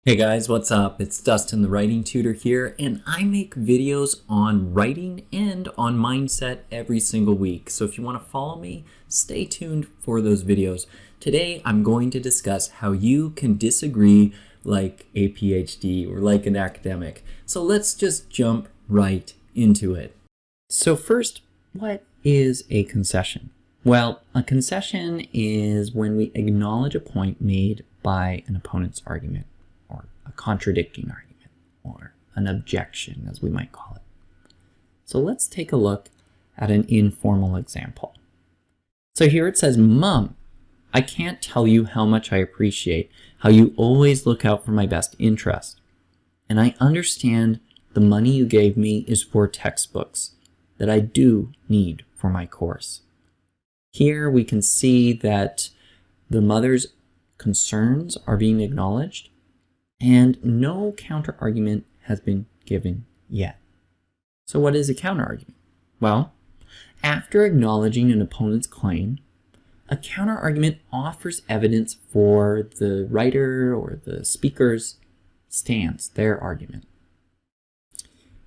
Hey guys, what's up? It's Dustin, the writing tutor here, and I make videos on writing and on mindset every single week. So if you want to follow me, stay tuned for those videos. Today, I'm going to discuss how you can disagree like a PhD or like an academic. So let's just jump right into it. So first, what is a concession? Well, a concession is when we acknowledge a point made by an opponent's argument, or a contradicting argument, or an objection, as we might call it. So let's take a look at an informal example. So here it says, "Mom, I can't tell you how much I appreciate how you always look out for my best interest. And I understand the money you gave me is for textbooks that I do need for my course." Here we can see that the mother's concerns are being acknowledged, and no counter-argument has been given yet. So what is a counter-argument? Well, after acknowledging an opponent's claim, a counter-argument offers evidence for the writer or the speaker's stance, their argument.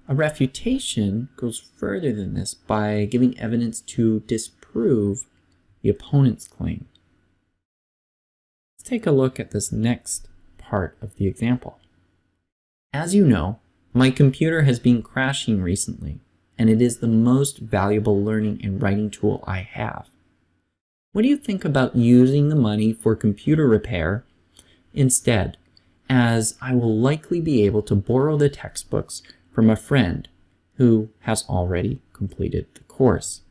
A refutation goes further than this by giving evidence to disprove the opponent's claim. Let's take a look at this next part of the example. As you know, my computer has been crashing recently, and it is the most valuable learning and writing tool I have. What do you think about using the money for computer repair instead, as I will likely be able to borrow the textbooks from a friend who has already completed the course?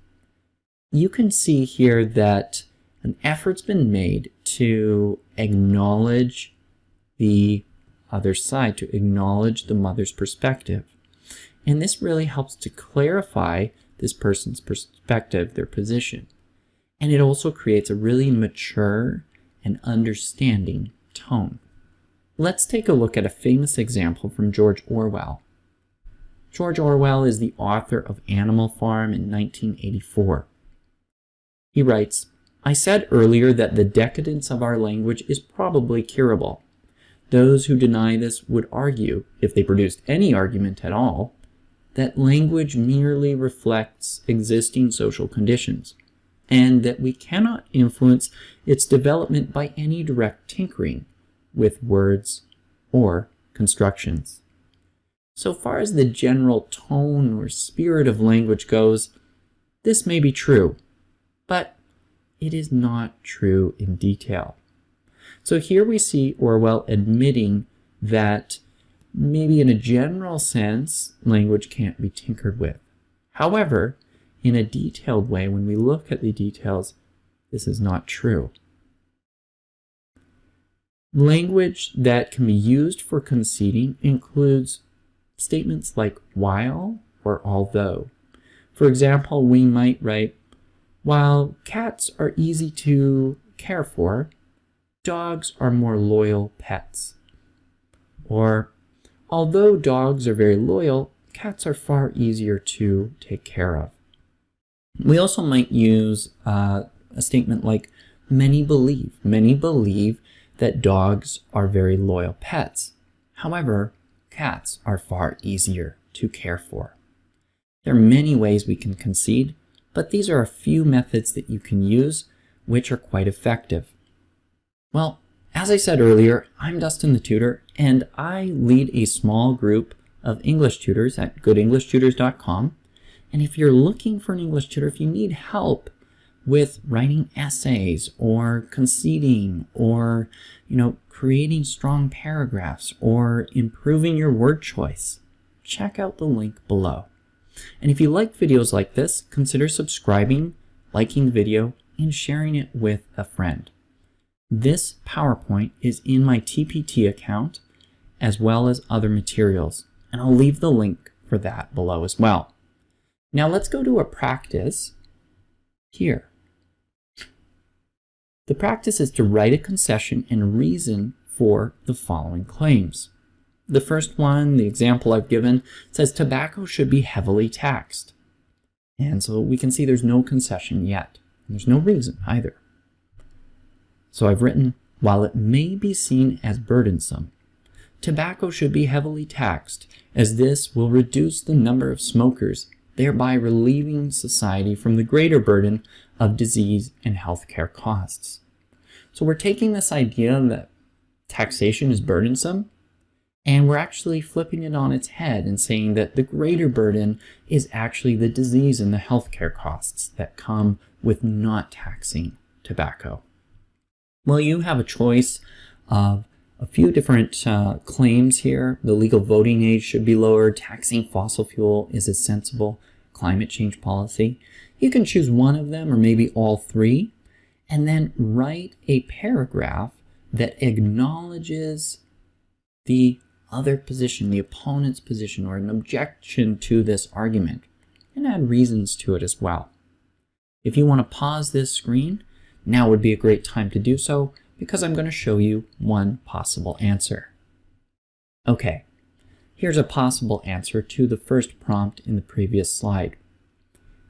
You can see here that an effort's been made to acknowledge the other side, to acknowledge the mother's perspective. And this really helps to clarify this person's perspective, their position. And it also creates a really mature and understanding tone. Let's take a look at a famous example from George Orwell. George Orwell is the author of Animal Farm in 1984. He writes, "I said earlier that the decadence of our language is probably curable. Those who deny this would argue, if they produced any argument at all, that language merely reflects existing social conditions, and that we cannot influence its development by any direct tinkering with words or constructions." So far as the general tone or spirit of language goes, this may be true, but it is not true in detail. So here we see Orwell admitting that maybe in a general sense, language can't be tinkered with. However, in a detailed way, when we look at the details, this is not true. Language that can be used for conceding includes statements like while or although. For example, we might write, "While cats are easy to care for, dogs are more loyal pets." Or, "Although dogs are very loyal, cats are far easier to take care of." We also might use a statement like, "Many believe that dogs are very loyal pets. However, cats are far easier to care for." There are many ways we can concede, but these are a few methods that you can use which are quite effective. Well, as I said earlier, I'm Dustin the Tutor, and I lead a small group of English tutors at goodenglishtutors.com. And if you're looking for an English tutor, if you need help with writing essays or conceding or, creating strong paragraphs or improving your word choice, check out the link below. And if you like videos like this, consider subscribing, liking the video, and sharing it with a friend. This PowerPoint is in my TPT account as well as other materials, and I'll leave the link for that below as well. Now let's go to a practice here. The practice is to write a concession and reason for the following claims. The first one, the example I've given, says tobacco should be heavily taxed. And so we can see there's no concession yet. And there's no reason either. So I've written, "While it may be seen as burdensome, tobacco should be heavily taxed, as this will reduce the number of smokers, thereby relieving society from the greater burden of disease and healthcare costs. So we're taking this idea that taxation is burdensome, and we're actually flipping it on its head and saying that the greater burden is actually the disease and the healthcare costs that come with not taxing tobacco. Well, you have a choice of a few different claims here. The legal voting age should be lowered. Taxing fossil fuel is a sensible climate change policy. You can choose one of them or maybe all three, and then write a paragraph that acknowledges the other position, the opponent's position, or an objection to this argument, and add reasons to it as well. If you want to pause this screen, now would be a great time to do so, because I'm going to show you one possible answer. Okay, here's a possible answer to the first prompt in the previous slide.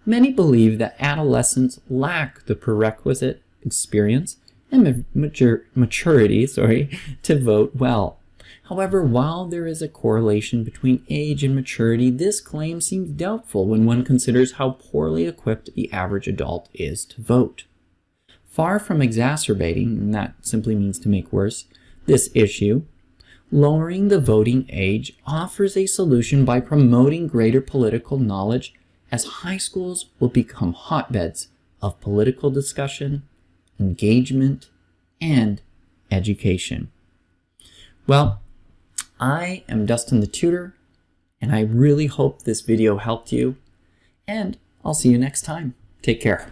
Many believe that adolescents lack the prerequisite experience and maturity to vote well. However, while there is a correlation between age and maturity, this claim seems doubtful when one considers how poorly equipped the average adult is to vote. Far from exacerbating, and that simply means to make worse, this issue, lowering the voting age offers a solution by promoting greater political knowledge, as high schools will become hotbeds of political discussion, engagement, and education. Well, I am Dustin the Tutor, and I really hope this video helped you, and I'll see you next time. Take care.